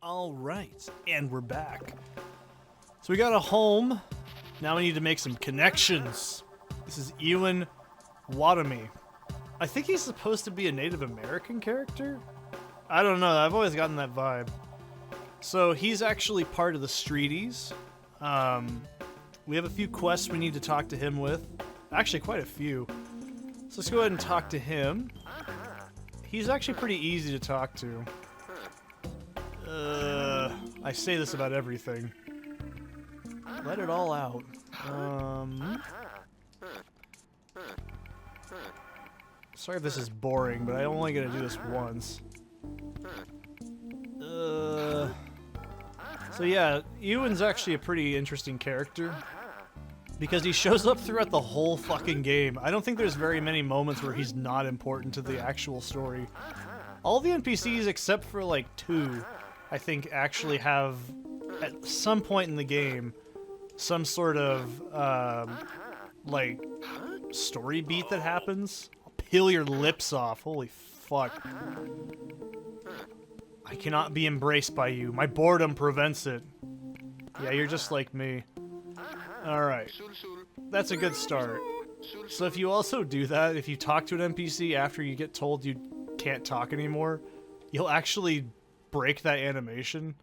All right, and we're back. So we got a home. Now we need to make some connections. This is Ewan Watami. I think he's supposed to be a Native American character? I don't know, I've always gotten that vibe. So he's actually part of the Streeties. We have a few quests we need to talk to him with. Actually, quite a few. So let's go ahead and talk to him. He's actually pretty easy to talk to. I say this about everything. Let it all out. Sorry if this is boring, but I'm only gonna do this once. So yeah, Ewan's actually a pretty interesting character because he shows up throughout the whole fucking game. I don't think there's very many moments where he's not important to the actual story. All the NPCs except for like 2, I think, actually have at some point in the game some sort of like story beat that happens. I'll peel your lips off. Holy fuck. I cannot be embraced by you. My boredom prevents it. Yeah, you're just like me. Alright. That's a good start. So if you also do that, if you talk to an NPC after you get told you can't talk anymore, you'll actually break that animation.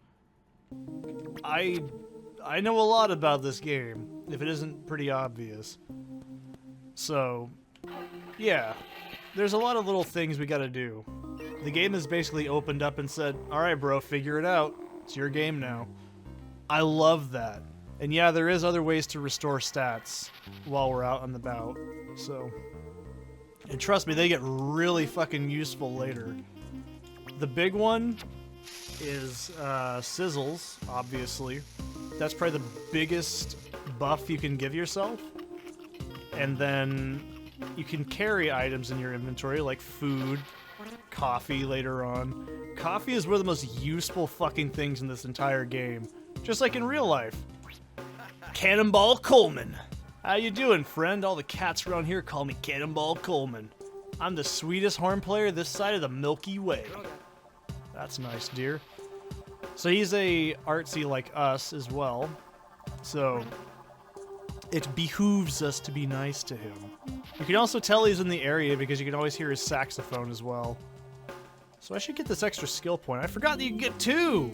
I know a lot about this game, if it isn't pretty obvious. So, yeah. There's a lot of little things we gotta do. The game has basically opened up and said, alright bro, figure it out. It's your game now. I love that. And yeah, there is other ways to restore stats while we're out on the bout. So, and trust me, they get really fucking useful later. The big one is sizzles, obviously. That's probably the biggest buff you can give yourself. And then you can carry items in your inventory, like food, coffee later on. Coffee is one of the most useful fucking things in this entire game. Just like in real life. Cannonball Coleman. How you doing, friend? All the cats around here call me Cannonball Coleman. I'm the sweetest horn player this side of the Milky Way. That's nice, dear. So he's a artsy like us as well. So it behooves us to be nice to him. You can also tell he's in the area because you can always hear his saxophone as well. So I should get this extra skill point. I forgot that you can get 2!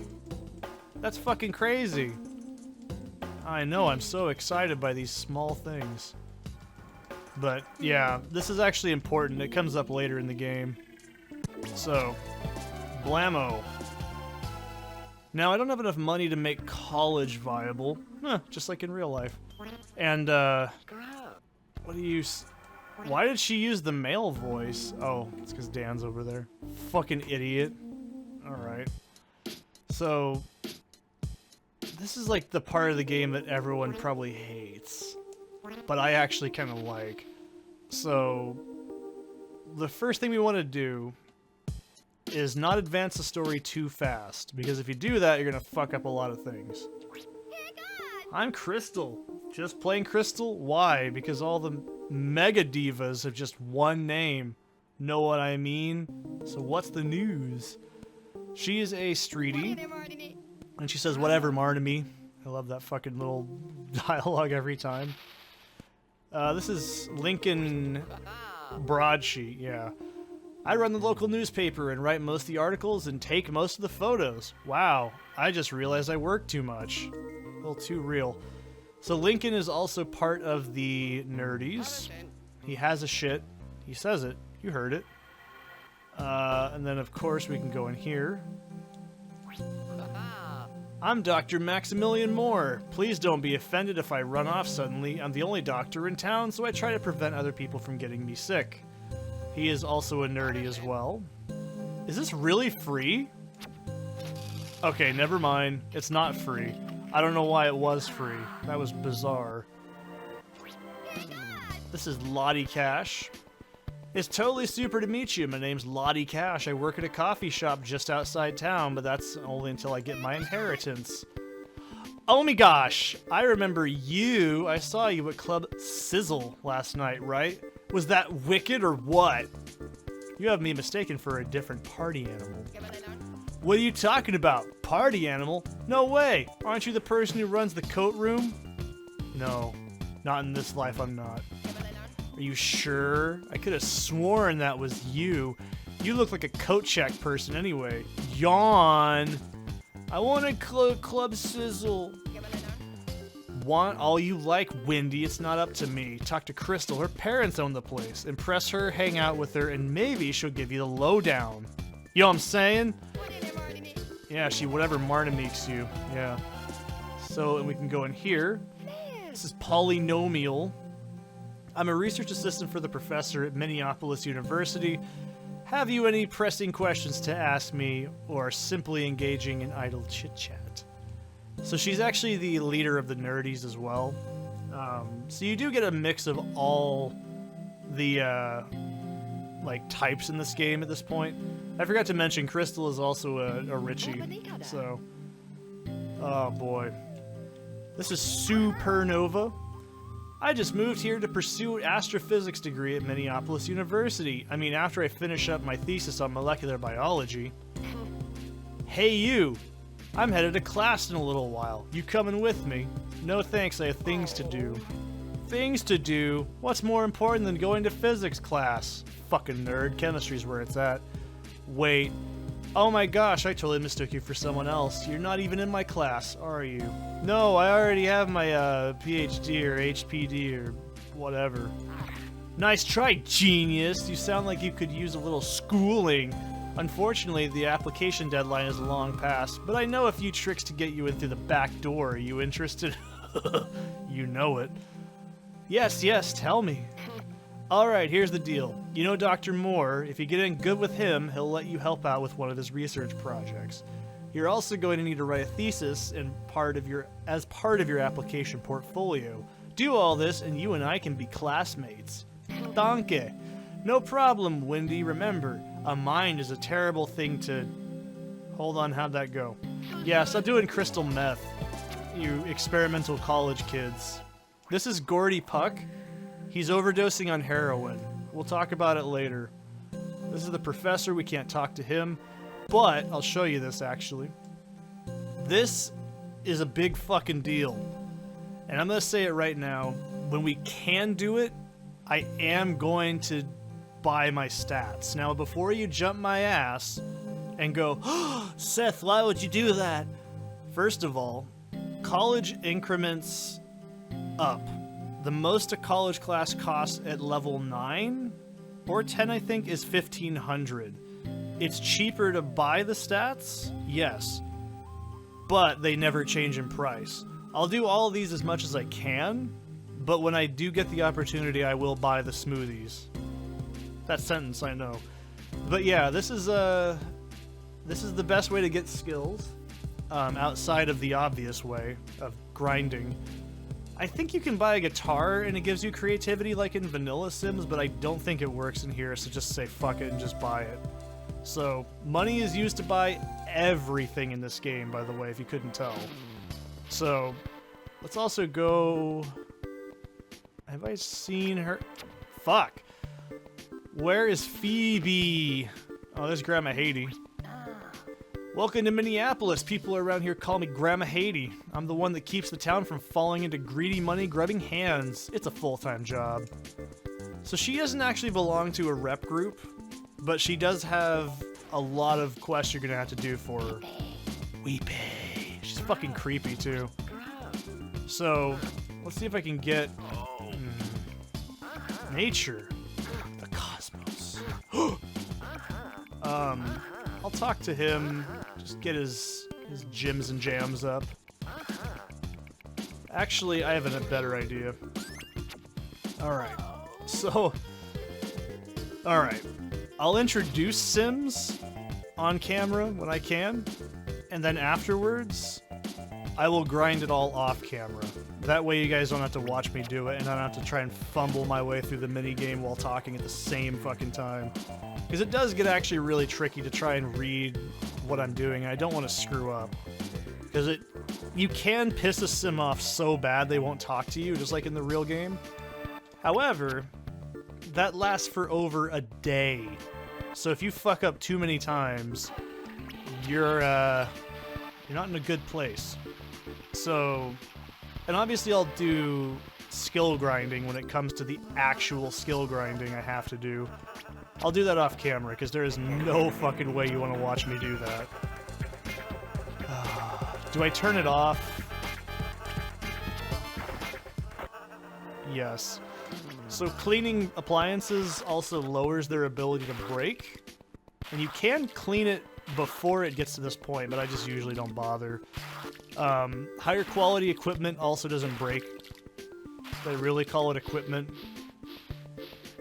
That's fucking crazy. I know, I'm so excited by these small things. But yeah, this is actually important. It comes up later in the game. So, blammo. Now, I don't have enough money to make college viable. Just like in real life. And, what do you... Why did she use the male voice? Oh, it's because Dan's over there. Fucking idiot. Alright. So, this is like the part of the game that everyone probably hates. But I actually kind of like. So, the first thing we want to do is not advance the story too fast. Because if you do that, you're going to fuck up a lot of things. I'm Crystal. Just playing Crystal? Why? Because all the mega divas have just one name. Know what I mean? So what's the news? She is a streetie. And she says, whatever, Marnamy. I love that fucking little dialogue every time. This is Lincoln Broadsheet, yeah. I run the local newspaper and write most of the articles and take most of the photos. Wow, I just realized I work too much. A little too real. So Lincoln is also part of the Nerdies. He has a shit. He says it. You heard it. And then, of course, we can go in here. I'm Dr. Maximilian Moore. Please don't be offended if I run off suddenly. I'm the only doctor in town, so I try to prevent other people from getting me sick. He is also a nerdy as well. Is this really free? Okay, never mind. It's not free. I don't know why it was free. That was bizarre. This is Lottie Cash. It's totally super to meet you. My name's Lottie Cash. I work at a coffee shop just outside town, but that's only until I get my inheritance. Oh my gosh! I remember you. I saw you at Club Sizzle last night, right? Was that wicked or what? You have me mistaken for a different party animal. What are you talking about? Party animal? No way! Aren't you the person who runs the coat room? No. Not in this life, I'm not. Are you sure? I could have sworn that was you. You look like a coat check person anyway. Yawn! I want a club sizzle. Want all you like, Windy. It's not up to me. Talk to Crystal. Her parents own the place. Impress her, hang out with her, and maybe she'll give you the lowdown. You know what I'm saying? Yeah, she whatever Martiniques you. Yeah. So, and we can go in here. This is polynomial. I'm a research assistant for the professor at Minneapolis University. Have you any pressing questions to ask me, or simply engaging in idle chit-chat? So she's actually the leader of the nerdies as well. So you do get a mix of all the like types in this game at this point. I forgot to mention Crystal is also a Richie. So, oh boy, this is Supernova. I just moved here to pursue an astrophysics degree at Minneapolis University. I mean, after I finish up my thesis on molecular biology. Hey you! I'm headed to class in a little while. You coming with me? No thanks, I have things to do. Things to do? What's more important than going to physics class? Fucking nerd, chemistry's where it's at. Wait. Oh my gosh, I totally mistook you for someone else. You're not even in my class, are you? No, I already have my PhD or HPD or whatever. Nice try, genius. You sound like you could use a little schooling. Unfortunately, the application deadline is long past, but I know a few tricks to get you in through the back door. Are you interested? You know it. Yes, yes, tell me. Alright, here's the deal. You know Dr. Moore, if you get in good with him, he'll let you help out with one of his research projects. You're also going to need to write a thesis as part of your application portfolio. Do all this and you and I can be classmates. Danke. No problem, Windy. Remember, a mind is a terrible thing to... Hold on, how'd that go? Yeah, stop doing crystal meth, you experimental college kids. This is Gordy Puck. He's overdosing on heroin. We'll talk about it later. This is the professor. We can't talk to him. But I'll show you this, actually. This is a big fucking deal. And I'm going to say it right now. When we can do it, I am going to buy my stats. Now, before you jump my ass and go, oh, Seth, why would you do that? First of all, college increments up. The most a college class costs at level 9 or 10, I think, is $1,500. It's cheaper to buy the stats, yes, but they never change in price. I'll do all of these as much as I can, but when I do get the opportunity, I will buy the smoothies. That sentence, I know. But yeah, this is the best way to get skills, outside of the obvious way of grinding. I think you can buy a guitar and it gives you creativity like in Vanilla Sims, but I don't think it works in here, so just say fuck it and just buy it. So, money is used to buy everything in this game, by the way, if you couldn't tell. So, let's also go... Have I seen her? Fuck! Where is Phoebe? Oh, there's Grandma Haiti. Welcome to Minneapolis. People around here call me Grandma Haiti. I'm the one that keeps the town from falling into greedy money-grubbing hands. It's a full-time job. So she doesn't actually belong to a rep group, but she does have a lot of quests you're gonna have to do for her. Weepy. She's fucking creepy, too. So, let's see if I can get... nature. The cosmos. I'll talk to him, just get his gyms and jams up. Actually, I have a better idea. Alright, so... Alright, I'll introduce Sims on camera when I can, and then afterwards, I will grind it all off camera. That way you guys don't have to watch me do it, and I don't have to try and fumble my way through the minigame while talking at the same fucking time. Because it does get actually really tricky to try and read what I'm doing, and I don't want to screw up. Because you can piss a sim off so bad they won't talk to you, just like in the real game. However, that lasts for over a day. So if you fuck up too many times, you're not in a good place. So, and obviously I'll do skill grinding when it comes to the actual skill grinding I have to do. I'll do that off camera, because there is no fucking way you want to watch me do that. Do I turn it off? Yes. So cleaning appliances also lowers their ability to break. And you can clean it before it gets to this point, but I just usually don't bother. Higher quality equipment also doesn't break. They really call it equipment.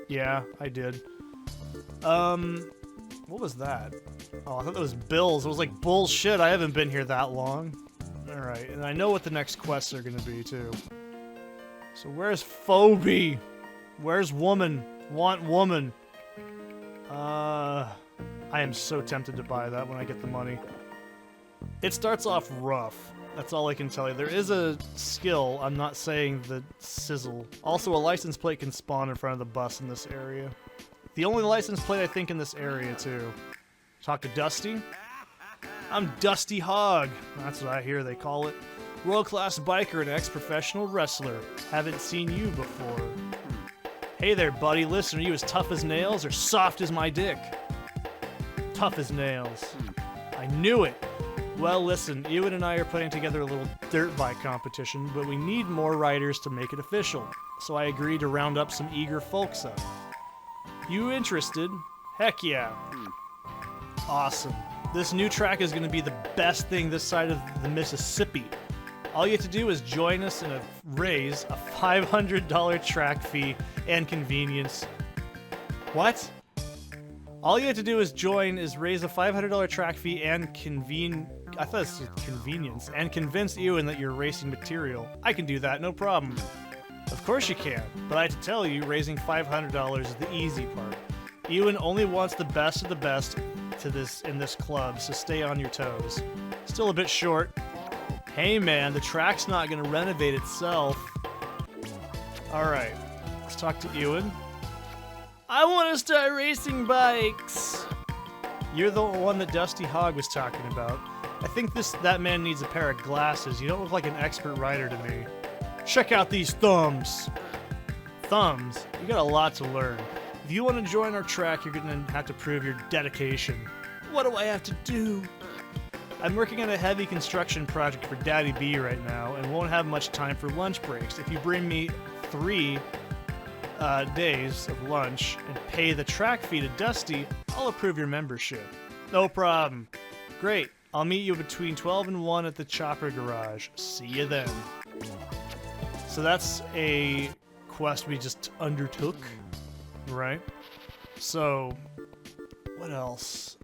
Yeah, I did. What was that? Oh, I thought that was bills. It was like, bullshit, I haven't been here that long. Alright, and I know what the next quests are gonna be, too. So where's Phoebe? Where's woman? Want woman? I am so tempted to buy that when I get the money. It starts off rough. That's all I can tell you. There is a skill. I'm not saying the sizzle. Also, a license plate can spawn in front of the bus in this area. The only license plate, I think, in this area, too. Talk to Dusty. I'm Dusty Hogg. That's what I hear they call it. World-class biker and ex-professional wrestler. Haven't seen you before. Hey there, buddy. Listen, are you as tough as nails or soft as my dick? Tough as nails. I knew it. Well, listen, Ewan and I are putting together a little dirt bike competition, but we need more riders to make it official. So I agreed to round up some eager folks up. You interested? Heck yeah. Awesome. This new track is going to be the best thing this side of the Mississippi. All you have to do is join us and raise a $500 track fee and convenience. What? All you have to do is raise a $500 track fee and I thought it was convenience, and convince Ewan that you're racing material. I can do that, no problem. Of course you can, but I have to tell you, raising $500 is the easy part. Ewan only wants the best of the best in this club, so stay on your toes. Still a bit short. Hey man, the track's not gonna renovate itself. Alright, let's talk to Ewan. I want to start racing bikes! You're the one that Dusty Hogg was talking about. I think that man needs a pair of glasses. You don't look like an expert rider to me. Check out these thumbs! Thumbs? You got a lot to learn. If you want to join our track, you're gonna have to prove your dedication. What do I have to do? I'm working on a heavy construction project for Daddy B right now, and won't have much time for lunch breaks. If you bring me 3 days of lunch and pay the track fee to Dusty, I'll approve your membership. No problem. Great. I'll meet you between 12 and 1 at the Chopper Garage. See you then. So that's a quest we just undertook, right? So, what else?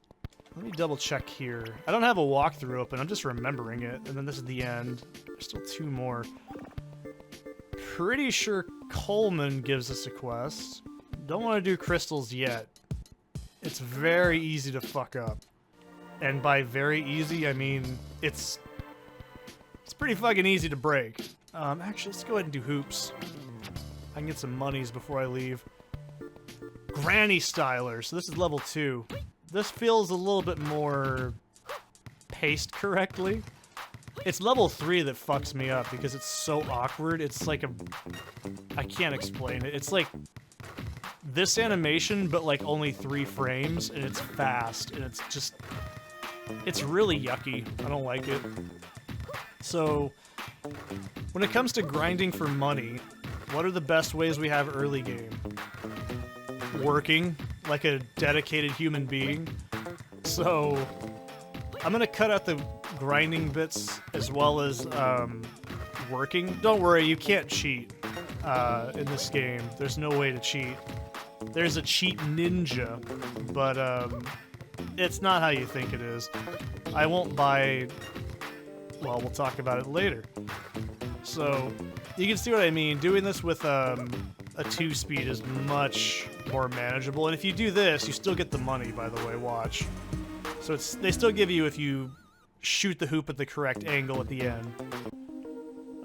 Let me double check here. I don't have a walkthrough open, I'm just remembering it, and then this is the end. There's still 2 more. Pretty sure Coleman gives us a quest. Don't want to do crystals yet. It's very easy to fuck up. And by very easy, I mean it's pretty fucking easy to break. Actually, let's go ahead and do hoops. I can get some monies before I leave. Granny Styler. So this is level 2. This feels a little bit more paced correctly. It's level 3 that fucks me up because it's so awkward. It's like I can't explain it. It's like this animation, but like only 3 frames, and it's fast, and it's really yucky. I don't like it. So, when it comes to grinding for money, what are the best ways we have early game? Working like a dedicated human being. So, I'm gonna cut out the grinding bits as well as working. Don't worry, you can't cheat in this game. There's no way to cheat. There's a cheat ninja, but it's not how you think it is. I won't buy... Well, we'll talk about it later. So, you can see what I mean. Doing this with a 2-speed is much more manageable. And if you do this, you still get the money, by the way, watch. So they still give you if you shoot the hoop at the correct angle at the end.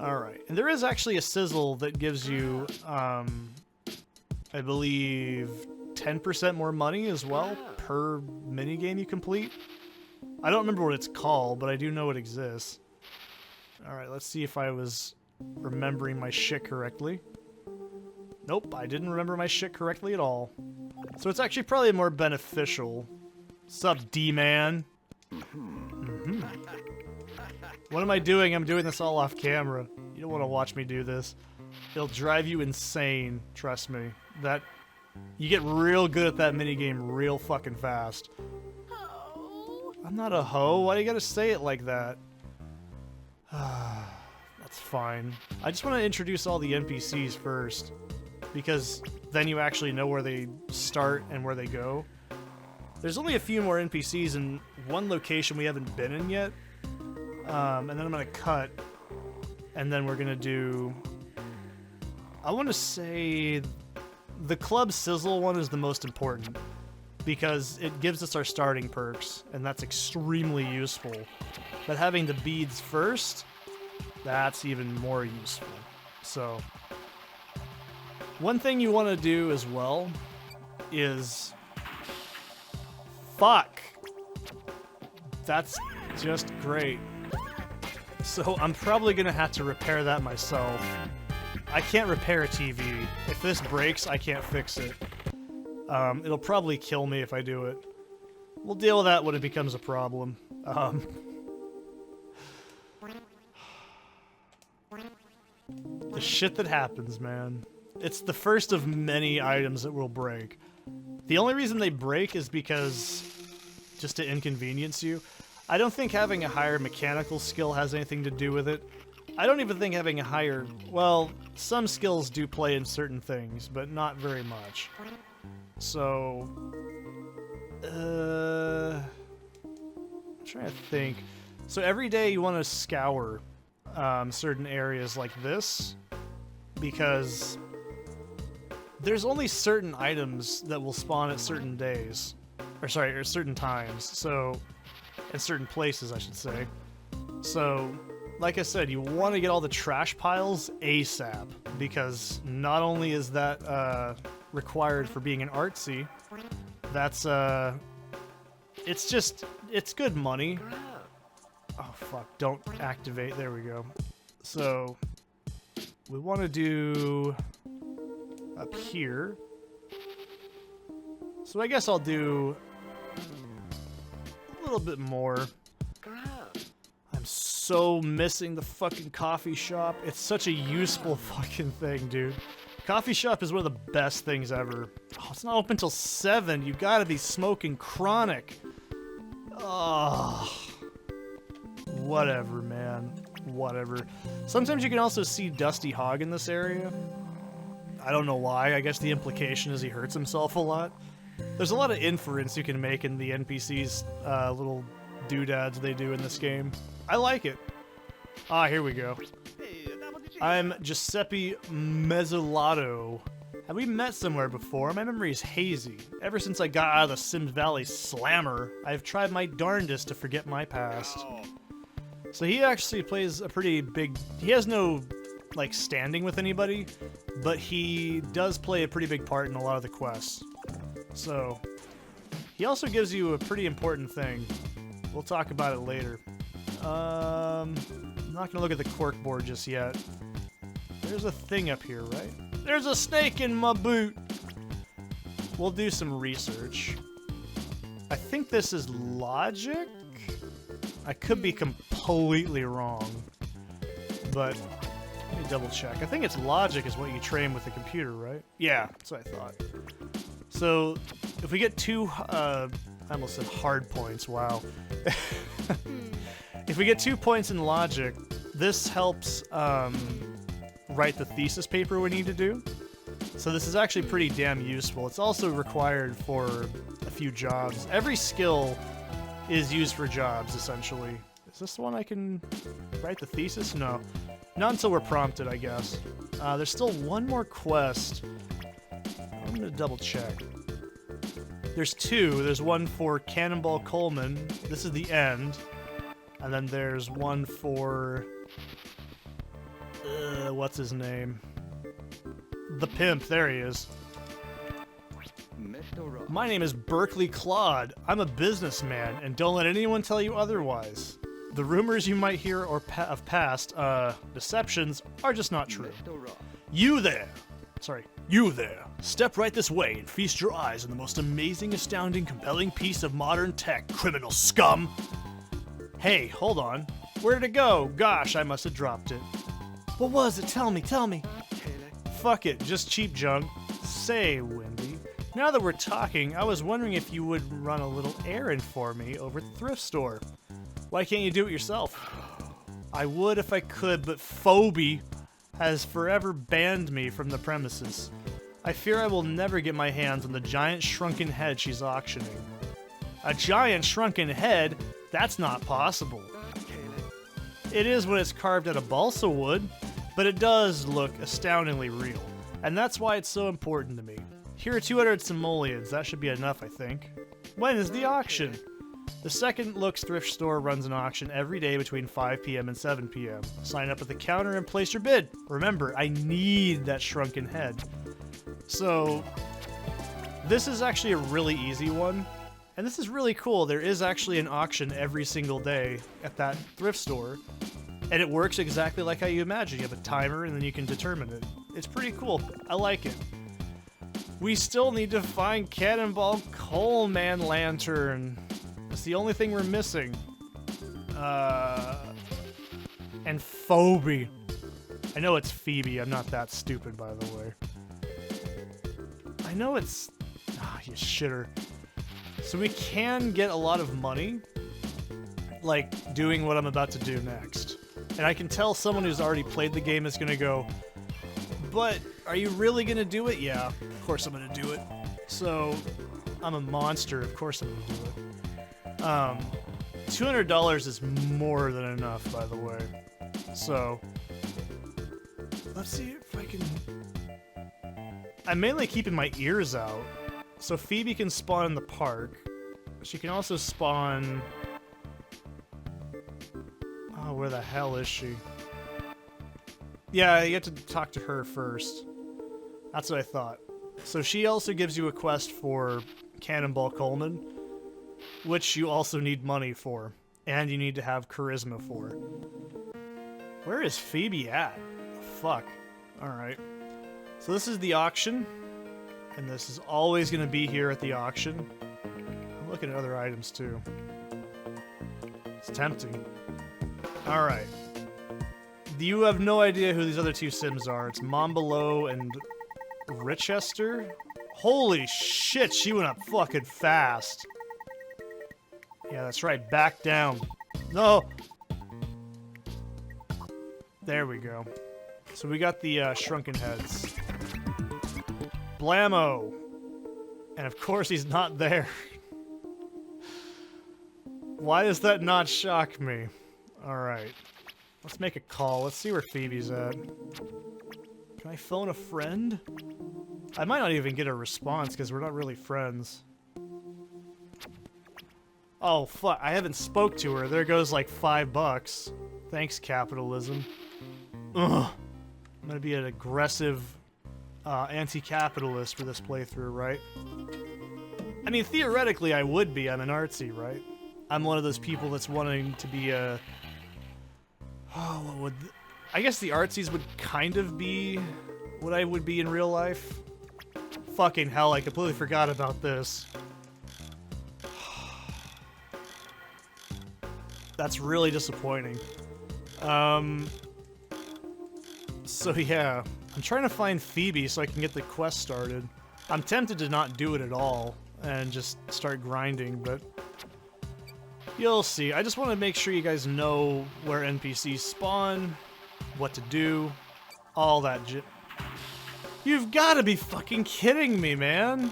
Alright, and there is actually a sizzle that gives you, I believe, 10% more money as well per minigame you complete. I don't remember what it's called, but I do know it exists. Alright, let's see if I was remembering my shit correctly. Nope, I didn't remember my shit correctly at all. So it's actually probably more beneficial. Sup, D-man? What am I doing? I'm doing this all off camera. You don't want to watch me do this. It'll drive you insane, trust me. That you get real good at that minigame real fucking fast. I'm not a hoe. Why do you gotta say it like that? That's fine. I just want to introduce all the NPCs first, because then you actually know where they start and where they go. There's only a few more NPCs in one location we haven't been in yet. And then I'm gonna cut, and then we're gonna do... I want to say the Club Sizzle one is the most important, because it gives us our starting perks, and that's extremely useful. But having the beads first, that's even more useful. So, one thing you want to do as well is... Fuck! That's just great. So I'm probably gonna have to repair that myself. I can't repair a TV. If this breaks, I can't fix it. It'll probably kill me if I do it. We'll deal with that when it becomes a problem. The shit that happens, man. It's the first of many items that will break. The only reason they break is because... just to inconvenience you. I don't think having a higher mechanical skill has anything to do with it. I don't even think having a higher... well, some skills do play in certain things, but not very much. So... I'm trying to think. So every day you want to scour certain areas like this, because there's only certain items that will spawn at certain days. Or sorry, or certain times. So... in certain places, I should say. So, like I said, you want to get all the trash piles ASAP, because not only is that required for being an artsy, that's it's good money. Oh fuck, don't activate, there we go. So, we want to do up here. So I guess I'll do a little bit more. I'm so missing the fucking coffee shop. It's such a useful fucking thing, dude. Coffee shop is one of the best things ever. Oh, it's not open till 7. You gotta be smoking chronic. Oh. Whatever, man. Whatever. Sometimes you can also see Dusty Hog in this area. I don't know why. I guess the implication is he hurts himself a lot. There's a lot of inference you can make in the NPCs' little doodads they do in this game. I like it. Ah, here we go. I'm Giuseppe Mezzolato. Have we met somewhere before? My memory is hazy. Ever since I got out of the Sims Valley slammer, I've tried my darndest to forget my past. So he actually plays a pretty big... He has no, like, standing with anybody, but he does play a pretty big part in a lot of the quests. So, he also gives you a pretty important thing. We'll talk about it later. I'm not gonna look at the cork board just yet. There's a thing up here, right? There's a snake in my boot! We'll do some research. I think this is logic? I could be completely wrong. But, let me double check. I think it's logic is what you train with the computer, right? Yeah, that's what I thought. So, if we get 2, I almost said hard points, wow. If we get 2 points in logic, this helps write the thesis paper we need to do. So this is actually pretty damn useful. It's also required for a few jobs. Every skill is used for jobs, essentially. Is this the one I can write the thesis? No. Not until we're prompted, I guess. There's still one more quest. I'm gonna double check. There's 2. There's one for Cannonball Coleman. This is the end. And then there's one for... what's his name? The Pimp. There he is. My name is Berkeley Claude. I'm a businessman, and don't let anyone tell you otherwise. The rumors you might hear or of past deceptions are just not true. You there! You there! Step right this way and feast your eyes on the most amazing, astounding, compelling piece of modern tech, criminal scum! Hey, hold on. Where did it go? Gosh, I must have dropped it. What was it? Tell me. Fuck it, just cheap junk. Say, Wendy, now that we're talking, I was wondering if you would run a little errand for me over at the thrift store. Why can't you do it yourself? I would if I could, but Phoebe has forever banned me from the premises. I fear I will never get my hands on the giant shrunken head she's auctioning. A giant shrunken head? That's not possible. It is when it's carved out of balsa wood, but it does look astoundingly real, and that's why it's so important to me. Here are 200 simoleons, that should be enough, I think. When is the auction? The Second Looks thrift store runs an auction every day between 5 p.m. and 7 p.m. Sign up at the counter and place your bid. Remember, I need that shrunken head. So, this is actually a really easy one, and this is really cool. There is actually an auction every single day at that thrift store, and it works exactly like how you imagine. You have a timer, and then you can determine it. It's pretty cool. I like it. We still need to find Cannonball Coalman Lantern. That's the only thing we're missing. And Phoebe. I know it's Phoebe. I'm not that stupid, by the way. I know it's... Ah, you shitter. So we can get a lot of money, like, doing what I'm about to do next. And I can tell someone who's already played the game is gonna go, but are you really gonna do it? Yeah, of course I'm gonna do it. So, I'm a monster, of course I'm gonna do it. $200 is more than enough, by the way. So, let's see if I can... I'm mainly keeping my ears out. So Phoebe can spawn in the park. She can also spawn... Oh, where the hell is she? Yeah, you have to talk to her first. That's what I thought. So she also gives you a quest for Cannonball Coleman, which you also need money for, and you need to have charisma for. Where is Phoebe at? Fuck. Alright. So this is the auction, and this is always going to be here at the auction. I'm looking at other items too. It's tempting. Alright. You have no idea who these other two Sims are. It's Mombolo and Richester? Holy shit, she went up fucking fast. Yeah, that's right. Back down. No! There we go. So we got the shrunken heads. Blammo! And of course he's not there. Why does that not shock me? Alright. Let's make a call. Let's see where Phoebe's at. Can I phone a friend? I might not even get a response because we're not really friends. Oh, fuck. I haven't spoke to her. There goes like $5. Thanks, capitalism. Ugh. I'm gonna be an aggressive anti-capitalist for this playthrough, right? I mean, theoretically, I would be. I'm an artsy, right? I'm one of those people that's wanting to be a... Oh, what would... I guess the artsies would kind of be what I would be in real life. Fucking hell, I completely forgot about this. That's really disappointing. So yeah, I'm trying to find Phoebe so I can get the quest started. I'm tempted to not do it at all and just start grinding, but you'll see. I just want to make sure you guys know where NPCs spawn, what to do, all that shit. You've got to be fucking kidding me, man!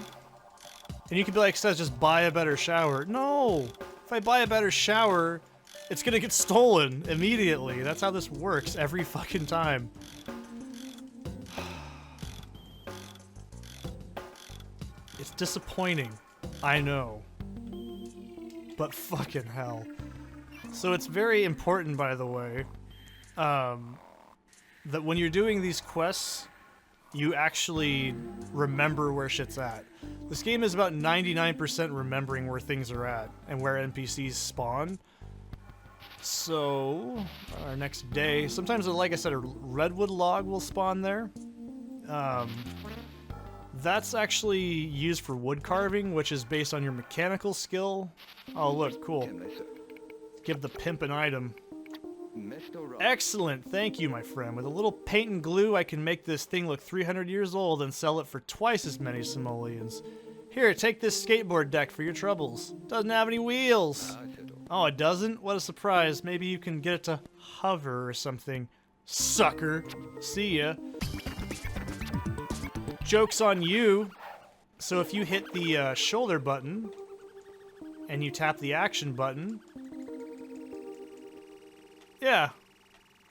And you could be like, says, just buy a better shower. No! If I buy a better shower, it's gonna get stolen immediately. That's how this works every fucking time. It's disappointing. I know. But fucking hell. So it's very important, by the way, that when you're doing these quests, you actually remember where shit's at. This game is about 99% remembering where things are at and where NPCs spawn. So, our next day, sometimes, like I said, a redwood log will spawn there. That's actually used for wood carving, which is based on your mechanical skill. Oh, look, cool. Give the pimp an item. Excellent, thank you, my friend. With a little paint and glue, I can make this thing look 300 years old and sell it for twice as many simoleons. Here, take this skateboard deck for your troubles. Doesn't have any wheels. Oh, it doesn't? What a surprise. Maybe you can get it to hover or something. Sucker. See ya. Joke's on you. So if you hit the shoulder button and you tap the action button, yeah.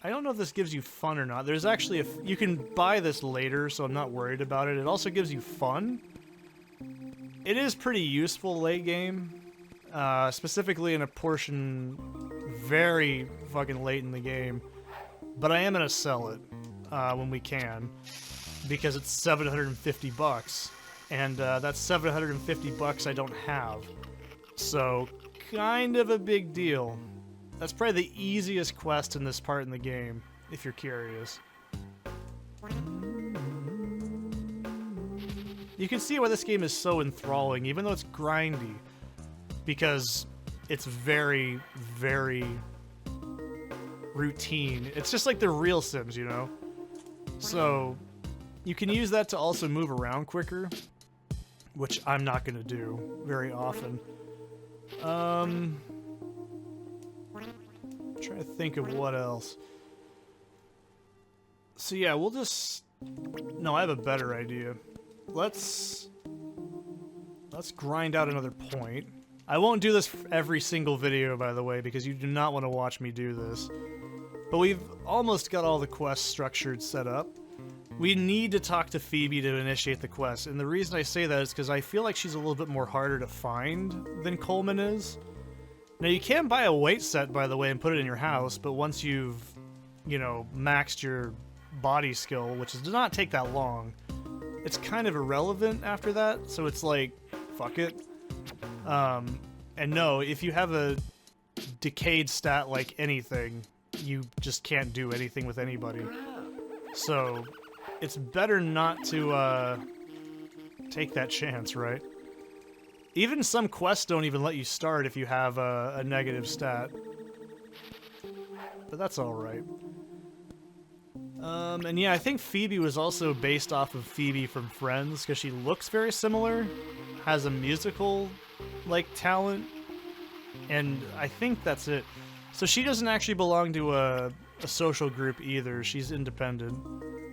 I don't know if this gives you fun or not. There's actually you can buy this later, so I'm not worried about it. It also gives you fun. It is pretty useful late game, specifically in a portion very fucking late in the game. But I am gonna sell it when we can, because it's 750 bucks, and that's 750 bucks I don't have. So, kind of a big deal. That's probably the easiest quest in this part in the game, if you're curious. You can see why this game is so enthralling, even though it's grindy, because it's very, very routine. It's just like the real Sims, you know? So, you can use that to also move around quicker, which I'm not going to do very often. Trying to think of what else. So yeah, we'll just... No, I have a better idea. Let's grind out another point. I won't do this for every single video, by the way, because you do not want to watch me do this. But we've almost got all the quests structured set up. We need to talk to Phoebe to initiate the quest, and the reason I say that is because I feel like she's a little bit more harder to find than Coleman is. Now, you can buy a weight set, by the way, and put it in your house, but once you've, you know, maxed your body skill, which does not take that long, it's kind of irrelevant after that, so it's like, fuck it. And no, if you have a decayed stat like anything, you just can't do anything with anybody. So, it's better not to, take that chance, right? Even some quests don't even let you start if you have a negative stat. But that's alright. And yeah, I think Phoebe was also based off of Phoebe from Friends, because she looks very similar, has a musical, like, talent, and I think that's it. So she doesn't actually belong to a social group either, she's independent.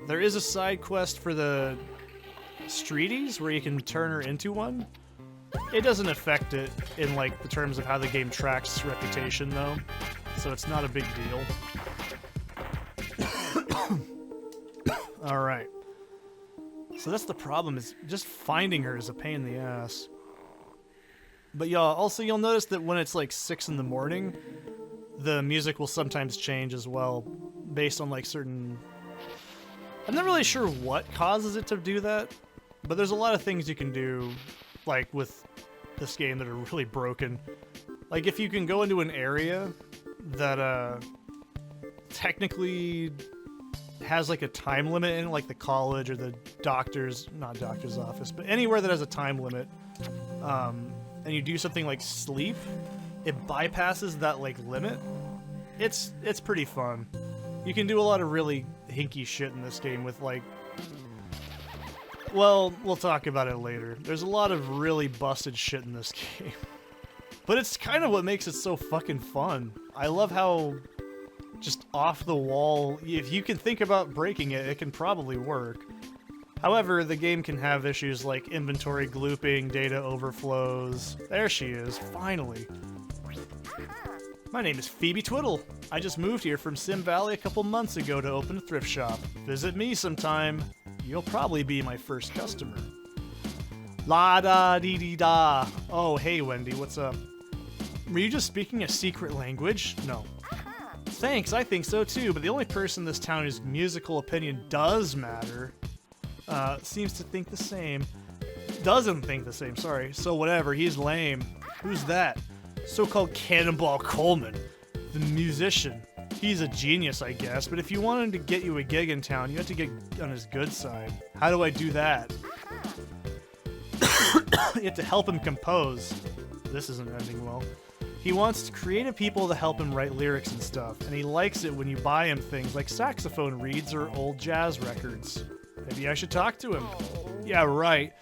There is a side quest for the Streeties, where you can turn her into one. It doesn't affect it in, like, the terms of how the game tracks its reputation, though, so it's not a big deal. Alright. So that's the problem, is just finding her is a pain in the ass. But y'all, also you'll notice that when it's like 6 in the morning, the music will sometimes change as well, based on like certain... I'm not really sure what causes it to do that, but there's a lot of things you can do, like with this game, that are really broken. Like if you can go into an area that technically has like a time limit in it, like the college or the doctor's, not doctor's office, but anywhere that has a time limit, and you do something like sleep, it bypasses that like limit. It's pretty fun. You can do a lot of really hinky shit in this game with like, well, we'll talk about it later. There's a lot of really busted shit in this game. But it's kind of what makes it so fucking fun. I love how just off the wall, if you can think about breaking it, it can probably work. However, the game can have issues like inventory glooping, data overflows. There she is, finally. My name is Phoebe Twiddle. I just moved here from Sim Valley a couple months ago to open a thrift shop. Visit me sometime. You'll probably be my first customer. La-da-dee-dee-da. Oh, hey, Wendy, what's up? Were you just speaking a secret language? No. Thanks, I think so too, but the only person in this town whose musical opinion does matter seems to think the same. Doesn't think the same, sorry. So whatever, he's lame. Who's that? So-called Cannonball Coleman, the musician. He's a genius, I guess, but if you want him to get you a gig in town, you have to get on his good side. How do I do that? You have to help him compose. This isn't ending well. He wants creative people to help him write lyrics and stuff, and he likes it when you buy him things like saxophone reeds or old jazz records. Maybe I should talk to him. Yeah, right.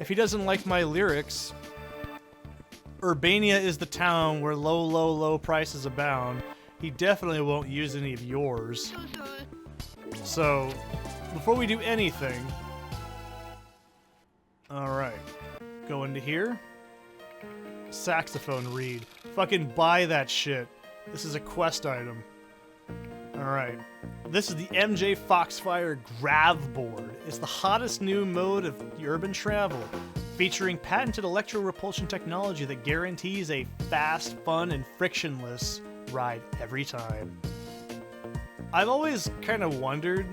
If he doesn't like my lyrics... Urbania is the town where low, low, low prices abound. He definitely won't use any of yours. So, before we do anything... Alright. Go into here. Saxophone reed. Fucking buy that shit. This is a quest item. Alright. This is the MJ Foxfire Grav Board. It's the hottest new mode of urban travel, featuring patented electro-repulsion technology that guarantees a fast, fun, and frictionless ride every time. I've always kind of wondered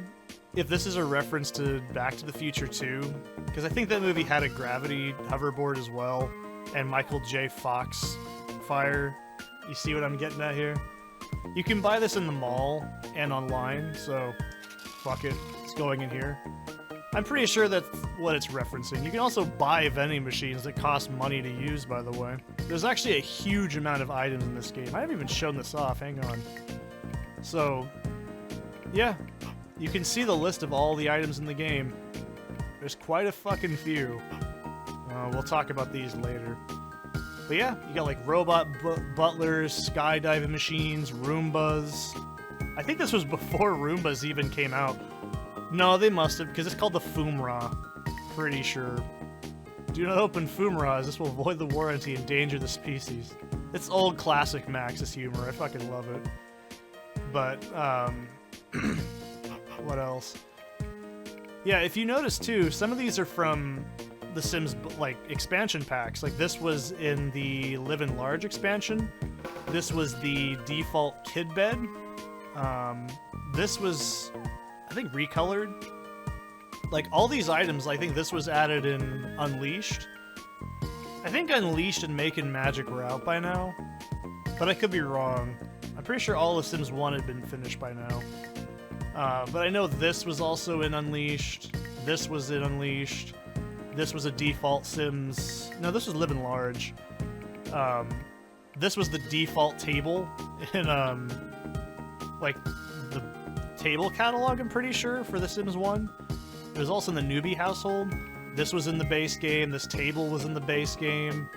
if this is a reference to Back to the Future 2, because I think that movie had a gravity hoverboard as well, and Michael J. Foxfire. You see what I'm getting at here? You can buy this in the mall and online, so fuck it, it's going in here. I'm pretty sure that's what it's referencing. You can also buy vending machines that cost money to use, by the way. There's actually a huge amount of items in this game. I haven't even shown this off, hang on. So, yeah, you can see the list of all the items in the game. There's quite a fucking few. We'll talk about these later. But yeah, you got like robot butlers, skydiving machines, Roombas. I think this was before Roombas even came out. No, they must have, because it's called the Fumra. Pretty sure. Do not open Fumras, this will void the warranty and endanger the species. It's old classic Maxis humor, I fucking love it. But, what else? Yeah, if you notice too, some of these are from the Sims, like, expansion packs. Like, this was in the Live and Large expansion. This was the default kid bed. This was, I think, recolored. Like, all these items, I think this was added in Unleashed. I think Unleashed and Making Magic were out by now, but I could be wrong. I'm pretty sure all of Sims 1 had been finished by now. But I know this was also in Unleashed. This was in Unleashed. This was a default Sims... No, this was Live and Large. This was the default table in, like, the table catalog, I'm pretty sure, for The Sims 1. It was also in the newbie household. This was in the base game. This table was in the base game.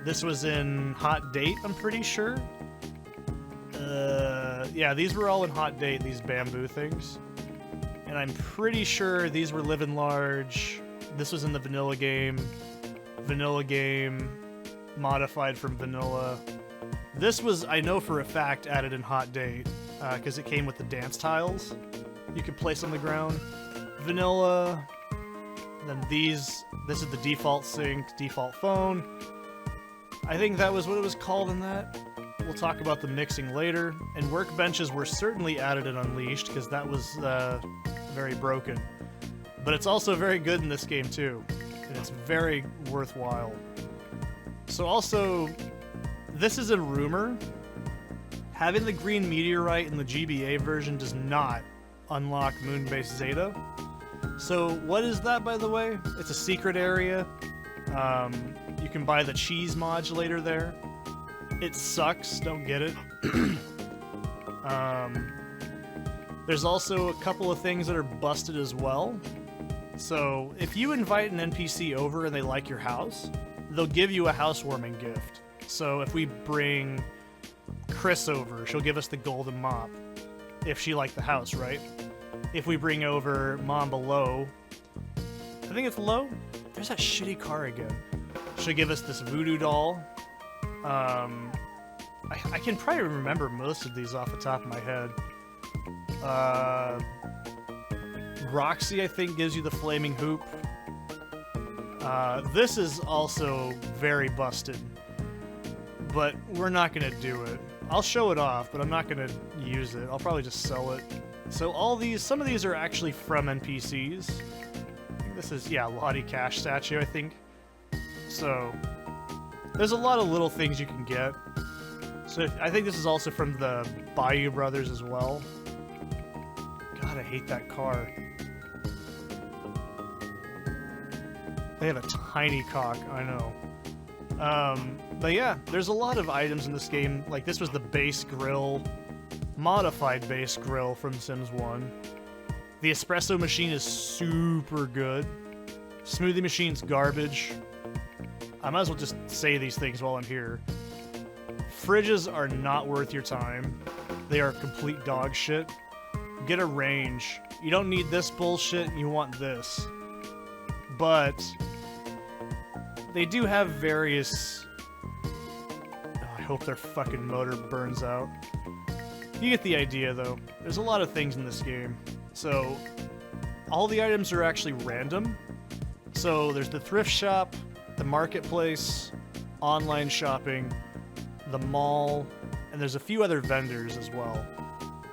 This was in Hot Date, I'm pretty sure. Yeah, these were all in Hot Date, these bamboo things. And I'm pretty sure these were Live and Large. This was in the vanilla game, modified from vanilla. This was, I know for a fact, added in Hot Date, because it came with the dance tiles you could place on the ground. Vanilla, then this is the default sink, default phone. I think that was what it was called in that. We'll talk about the mixing later. And workbenches were certainly added in Unleashed, because that was very broken. But it's also very good in this game too, and it's very worthwhile. So also, this is a rumor. Having the green meteorite in the GBA version does not unlock Moonbase Zeta. So what is that, by the way? It's a secret area. You can buy the cheese modulator there. It sucks, don't get it. There's also a couple of things that are busted as well. So, if you invite an NPC over and they like your house, they'll give you a housewarming gift. So, if we bring Chris over, she'll give us the golden mop. If she liked the house, right? If we bring over Mom Below, I think it's Low? There's that shitty car again. She'll give us this voodoo doll. I can probably remember most of these off the top of my head. Roxy, I think, gives you the flaming hoop. This is also very busted, but we're not gonna do it. I'll show it off, but I'm not gonna use it. I'll probably just sell it. So some of these are actually from NPCs. This is, yeah, Lottie Cash statue, I think. So, there's a lot of little things you can get. So, I think this is also from the Bayou Brothers as well. God, I hate that car. They have a tiny cock, I know. But yeah, there's a lot of items in this game. Like, this was the base grill, modified base grill from Sims 1. The espresso machine is super good. Smoothie machine's garbage. I might as well just say these things while I'm here. Fridges are not worth your time. They are complete dog shit. Get a range. You don't need this bullshit, you want this. But they do have various... Oh, I hope their fucking motor burns out. You get the idea, though. There's a lot of things in this game. So, all the items are actually random. So, there's the thrift shop, the marketplace, online shopping, the mall, and there's a few other vendors as well.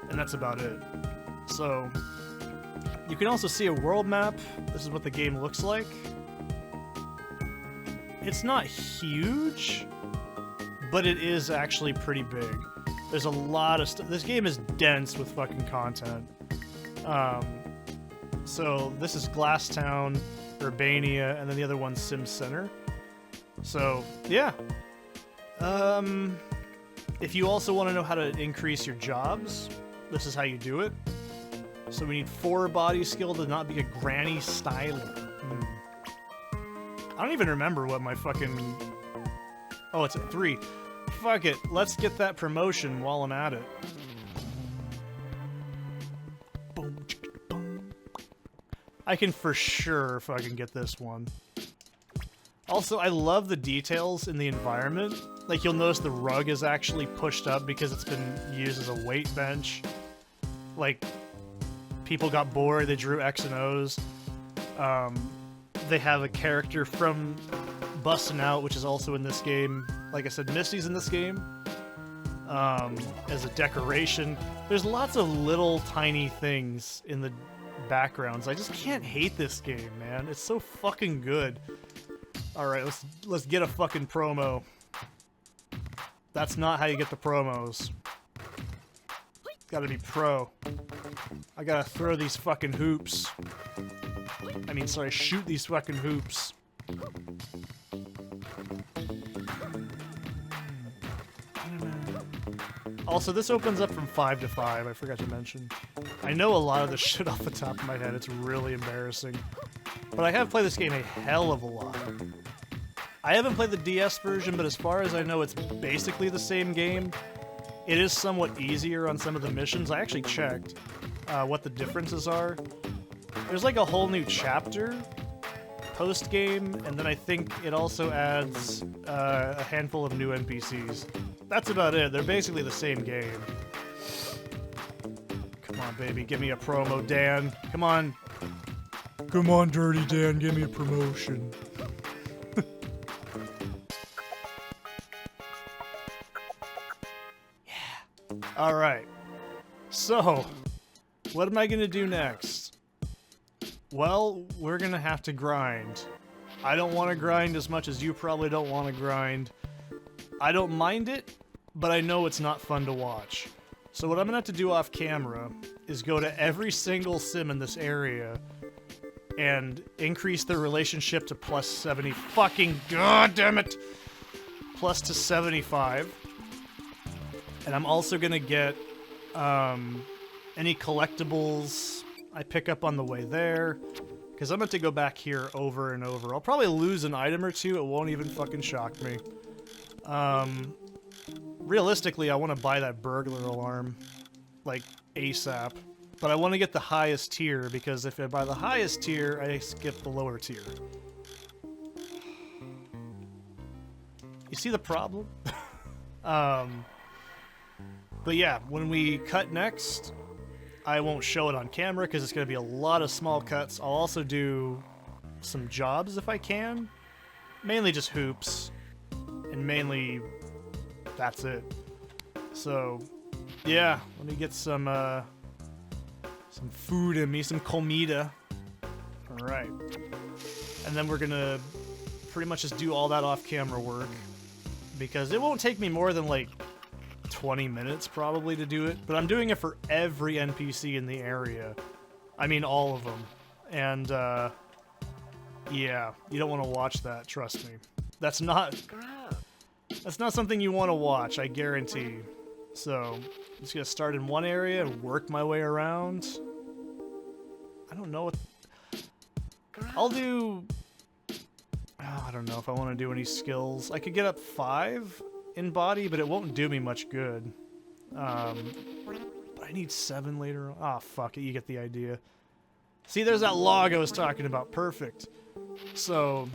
And that's about it. So, you can also see a world map. This is what the game looks like. It's not huge, but it is actually pretty big. There's a lot of stuff. This game is dense with fucking content. So this is Glasstown, Urbania, and then the other one's Sim Center. So, yeah. If you also want to know how to increase your jobs, this is how you do it. So we need 4 body skill to not be a granny styler. I don't even remember what my fucking... Oh, it's at 3. Fuck it, let's get that promotion while I'm at it. I can for sure fucking get this one. Also, I love the details in the environment. Like, you'll notice the rug is actually pushed up because it's been used as a weight bench. Like, people got bored, they drew X and O's. They have a character from Bustin' Out, which is also in this game. Like I said, Misty's in this game. As a decoration. There's lots of little tiny things in the backgrounds. I just can't hate this game, man. It's so fucking good. Alright, let's get a fucking promo. That's not how you get the promos. Gotta be pro. I gotta throw these fucking hoops. I mean, sorry, shoot these fucking hoops. Also, this opens up from 5 to 5, I forgot to mention. I know a lot of this shit off the top of my head, it's really embarrassing. But I have played this game a hell of a lot. I haven't played the DS version, but as far as I know, it's basically the same game. It is somewhat easier on some of the missions. I actually checked what the differences are. There's like a whole new chapter post-game, and then I think it also adds a handful of new NPCs. That's about it. They're basically the same game. Come on, baby. Give me a promo, Dan. Come on. Come on, Dirty Dan. Give me a promotion. Yeah. Alright. So, what am I going to do next? Well, we're going to have to grind. I don't want to grind as much as you probably don't want to grind. I don't mind it, but I know it's not fun to watch. So what I'm going to have to do off camera is go to every single sim in this area and increase their relationship to plus 70 fucking goddammit! Plus to 75. And I'm also going to get any collectibles I pick up on the way there, because I'm going to go back here over and over. I'll probably lose an item or two, it won't even fucking shock me. Realistically, I want to buy that burglar alarm, like, ASAP. But I want to get the highest tier, because if I buy the highest tier, I skip the lower tier. You see the problem? But yeah, when we cut next, I won't show it on camera because it's going to be a lot of small cuts. I'll also do some jobs if I can. Mainly just hoops. And mainly, that's it. So, yeah, let me get some food in me, some comida. Alright. And then we're gonna pretty much just do all that off-camera work. Because it won't take me more than like 20 minutes probably to do it. But I'm doing it for every NPC in the area. I mean all of them. And yeah, you don't want to watch that, trust me. That's not something you want to watch, I guarantee. So, I'm just gonna start in one area and work my way around. I don't know what... I'll do... Oh, I don't know if I want to do any skills. I could get up 5 in body, but it won't do me much good. But I need 7 later on. Ah, fuck it, you get the idea. See, there's that log I was talking about. Perfect. So,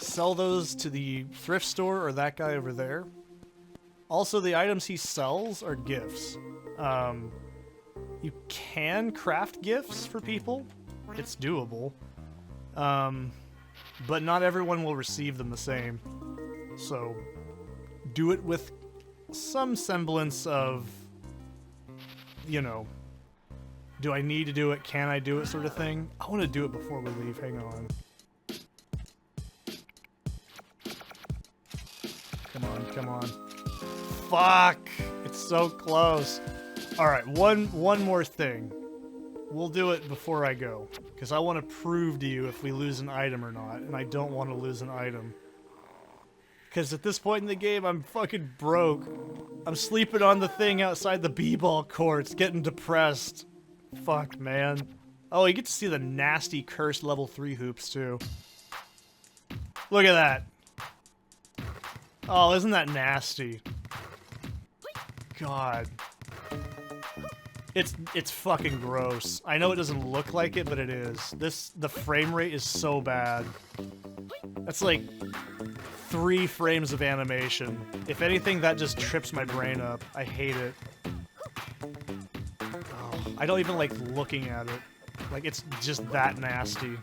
sell those to the thrift store or that guy over there. Also, the items he sells are gifts. You can craft gifts for people. It's doable. But not everyone will receive them the same. So, do it with some semblance of, you know, do I need to do it, can I do it sort of thing. I want to do it before we leave, hang on. Come on, come on. Fuck! It's so close. Alright, one more thing. We'll do it before I go. Because I want to prove to you if we lose an item or not. And I don't want to lose an item. Because at this point in the game, I'm fucking broke. I'm sleeping on the thing outside the b-ball courts, getting depressed. Fuck, man. Oh, you get to see the nasty cursed level 3 hoops, too. Look at that. Oh, isn't that nasty? God. It's fucking gross. I know it doesn't look like it, but it is. The frame rate is so bad. That's like 3 frames of animation. If anything, that just trips my brain up. I hate it. Oh, I don't even like looking at it. Like, it's just that nasty.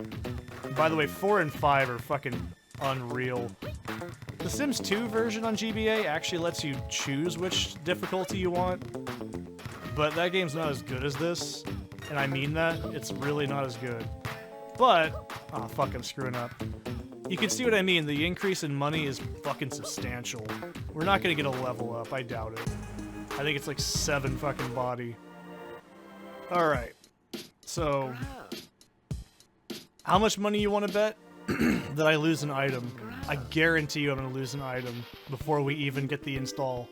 By the way, 4 and 5 are fucking unreal. The Sims 2 version on GBA actually lets you choose which difficulty you want. But that game's not as good as this, and I mean that. It's really not as good. But, oh fuck, I'm screwing up. You can see what I mean. The increase in money is fucking substantial. We're not gonna get a level up, I doubt it. I think it's like 7 fucking body. Alright. So, how much money you want to bet that I lose an item? I guarantee you I'm gonna lose an item before we even get the install.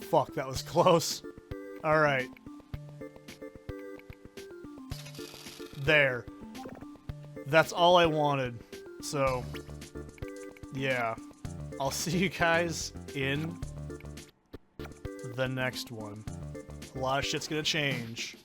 Fuck, that was close. Alright. There. That's all I wanted. So, yeah. I'll see you guys in the next one. A lot of shit's gonna change.